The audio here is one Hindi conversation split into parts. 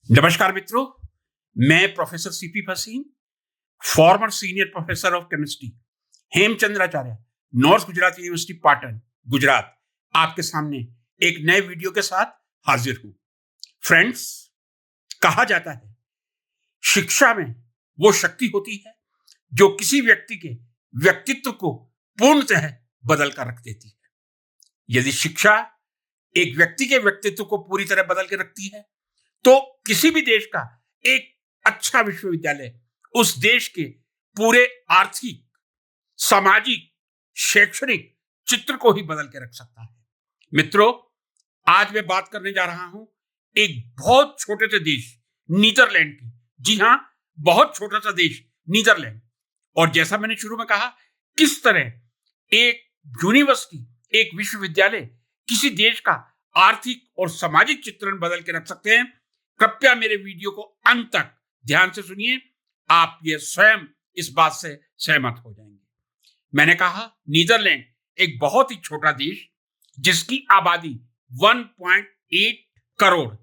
नमस्कार मित्रों, मैं professor CP Bhasin, farmer senior professor of chemistry, Hemchandracharya, north Gujarat university Patan, Gujarat, आपके सामने एक नए वीडियो के साथ हाजिर हूं। फ्रेंड्स, कहा जाता है शिक्षा में वो शक्ति होती है जो किसी व्यक्ति के व्यक्तित्व को पूर्णतः बदल कर रख देती है। यदि शिक्षा एक व्यक्ति के व्यक्तित्व को पूरी तरह बदल के रखती है तो किसी भी देश का एक अच्छा विश्वविद्यालय उस देश के पूरे आर्थिक, सामाजिक, शैक्षणिक चित्र को ही बदल के रख सकता है। मित्रों, आज मैं बात करने जा रहा हूं एक बहुत छोटे से देश नीदरलैंड की। जी हां, बहुत छोटा सा देश नीदरलैंड। और जैसा मैंने शुरू में कहा, किस तरह एक यूनिवर्सिटी, एक विश्वविद्यालय किसी देश का आर्थिक और सामाजिक चित्रण बदल के रख सकते हैं। कृपया मेरे वीडियो को अंत तक ध्यान से सुनिए, आप ये स्वयं इस बात से सहमत हो जाएंगे। मैंने कहा, नीदरलैंड एक बहुत ही छोटा देश जिसकी आबादी 1.8 करोड़,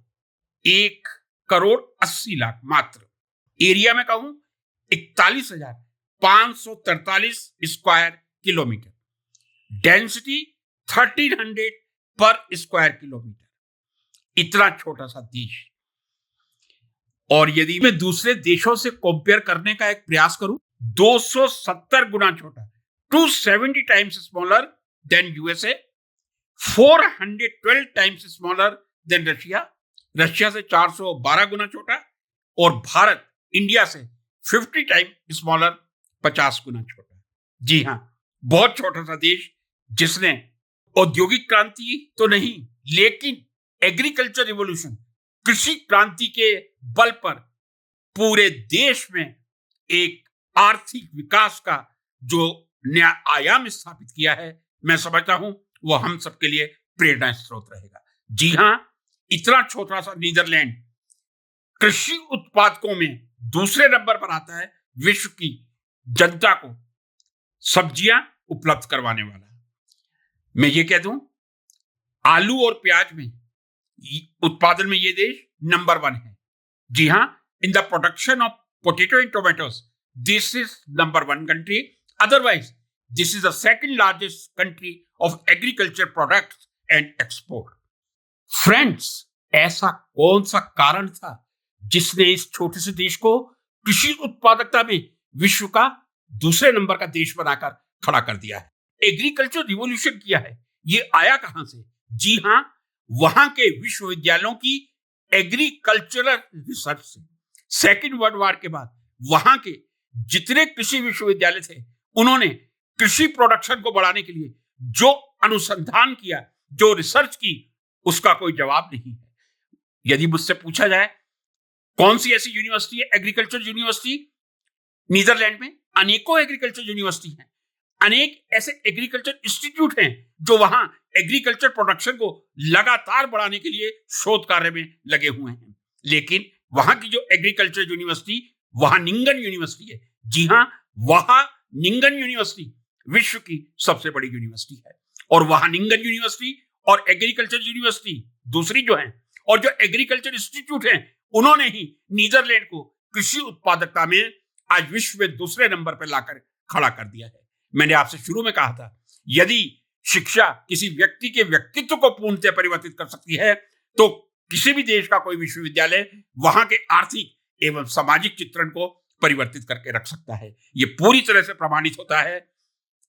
1 करोड़ 80 लाख मात्र। एरिया में कहूं 41,543 स्क्वायर किलोमीटर, डेंसिटी 1300 पर स्क्वायर किलोमीटर। इतना छोटा सा देश। और यदि मैं दूसरे देशों से कंपेयर करने का एक प्रयास करूं, 270 गुना छोटा, 270 times smaller than USA, 412 times smaller than Russia, Russia से 412 गुना छोटा, और भारत इंडिया से 50 टाइम स्मॉलर, 50 गुना छोटा। जी हां, बहुत छोटा सा देश जिसने औद्योगिक क्रांति तो नहीं, लेकिन एग्रीकल्चर रिवॉल्यूशन, कृषि क्रांति के बल पर पूरे देश में एक आर्थिक विकास का जो नया आयाम स्थापित किया है, मैं समझता हूं वो हम सबके लिए प्रेरणा स्रोत रहेगा। जी हां, इतना छोटा सा नीदरलैंड कृषि उत्पादकों में दूसरे नंबर पर आता है, विश्व की जनता को सब्जियां उपलब्ध करवाने वाला। मैं ये कह दूं, आलू और प्याज में उत्पादन में ये देश नंबर 1 है। जी हां, in the production of potato and tomatoes this is number 1 country. Otherwise this is the second largest country of agriculture products and export. Friends, ऐसा कौन सा कारण था जिसने इस छोटे से देश को कृषि उत्पादकता में विश्व का दूसरे नंबर का देश बनाकर खड़ा कर दिया है? एग्रीकल्चर रिवॉल्यूशन किया है। ये आया कहां से? जी हां, वहां के विश्वविद्यालयों की एग्रीकल्चरल रिसर्च से। सेकेंड वर्ल्ड वॉर के बाद वहां के जितने कृषि विश्वविद्यालय थे, उन्होंने कृषि प्रोडक्शन को बढ़ाने के लिए जो अनुसंधान किया, जो रिसर्च की, उसका कोई जवाब नहीं है। यदि मुझसे पूछा जाए कौन सी ऐसी यूनिवर्सिटी है, एग्रीकल्चर यूनिवर्सिटी नीदरलैंड में, अनेकों एग्रीकल्चर यूनिवर्सिटी हैं, अनेक ऐसे एग्रीकल्चर इंस्टीट्यूट हैं जो वहां एग्रीकल्चर प्रोडक्शन को लगातार बढ़ाने के लिए शोध कार्य में लगे हुए हैं। लेकिन वहां की जो एग्रीकल्चर यूनिवर्सिटी वाहनिंगन यूनिवर्सिटी है, जी हां, वाहनिंगन यूनिवर्सिटी विश्व की सबसे बड़ी यूनिवर्सिटी है। और वाहनिंगन यूनिवर्सिटी और एग्रीकल्चर यूनिवर्सिटी दूसरी जो है, और जो एग्रीकल्चर इंस्टीट्यूट है, उन्होंने ही नीदरलैंड को कृषि उत्पादकता में आज विश्व में दूसरे नंबर पर लाकर खड़ा कर दिया है। मैंने आपसे शुरू में कहा था, यदि शिक्षा किसी व्यक्ति के व्यक्तित्व को पूर्णतः परिवर्तित कर सकती है तो किसी भी देश का कोई विश्वविद्यालय वहां के आर्थिक एवं सामाजिक चित्रण को परिवर्तित करके रख सकता है। यह पूरी तरह से प्रमाणित होता है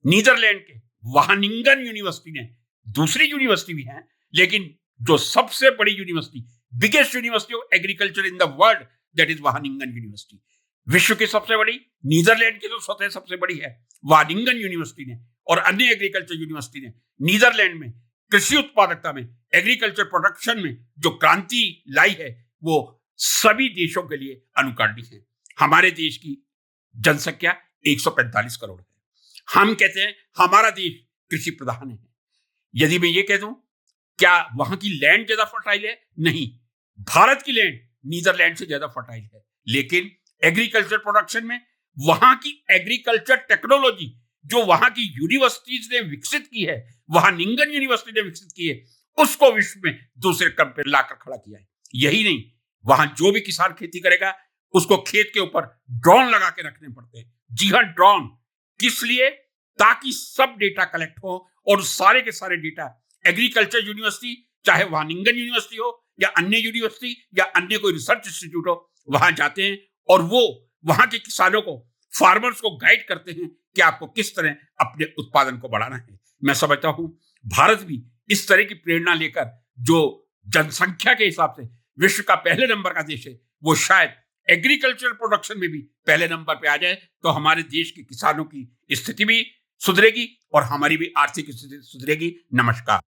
नीदरलैंड के वाहनिंगन यूनिवर्सिटी ने। दूसरी यूनिवर्सिटी भी है, लेकिन जो सबसे बड़ी university, biggest university of agriculture in the world, that is Wageningen university. विश्व की सबसे बड़ी, नीदरलैंड की तो स्वतः सबसे बड़ी है, वाहनिंगन यूनिवर्सिटी ने और अन्य एग्रीकल्चर यूनिवर्सिटी ने नीदरलैंड में कृषि उत्पादकता में, एग्रीकल्चर प्रोडक्शन में जो क्रांति लाई है, वो सभी देशों के लिए अनुकरणीय है। हमारे देश की जनसंख्या 145 करोड़ है। हम कहते हैं हमारा देश कृषि प्रधान है। यदि मैं ये कह दूं, क्या वहां की लैंड ज्यादा फर्टाइल है? नहीं, भारत की लैंड नीदरलैंड से ज्यादा फर्टाइल है। लेकिन एग्रीकल्चर प्रोडक्शन में वहां की एग्रीकल्चर टेक्नोलॉजी जो वहां की यूनिवर्सिटीज ने विकसित की है, वाहनिंगन यूनिवर्सिटी ने विकसित की है, उसको विश्व में दूसरे क्रम पर लाकर खड़ा किया है। यही नहीं, वहां जो भी किसान खेती करेगा उसको खेत के ऊपर ड्रोन लगा के रखने पड़ते हैं। जी हाँ, ड्रोन किस लिए? ताकि सब डेटा कलेक्ट हो और सारे के सारे डेटा एग्रीकल्चर यूनिवर्सिटी, चाहे वानिंगन यूनिवर्सिटी हो या अन्य यूनिवर्सिटी या अन्य कोई रिसर्च इंस्टीट्यूट हो, वहां जाते हैं और वो वहां के किसानों को, फार्मर्स को गाइड करते हैं कि आपको किस तरह अपने उत्पादन को बढ़ाना है। मैं समझता हूं भारत भी इस तरह की प्रेरणा लेकर, जो जनसंख्या के हिसाब से विश्व का पहले नंबर का देश है, वो शायद एग्रीकल्चर प्रोडक्शन में भी पहले नंबर पे आ जाए, तो हमारे देश के किसानों की स्थिति भी सुधरेगी और हमारी भी आर्थिक स्थिति सुधरेगी। नमस्कार।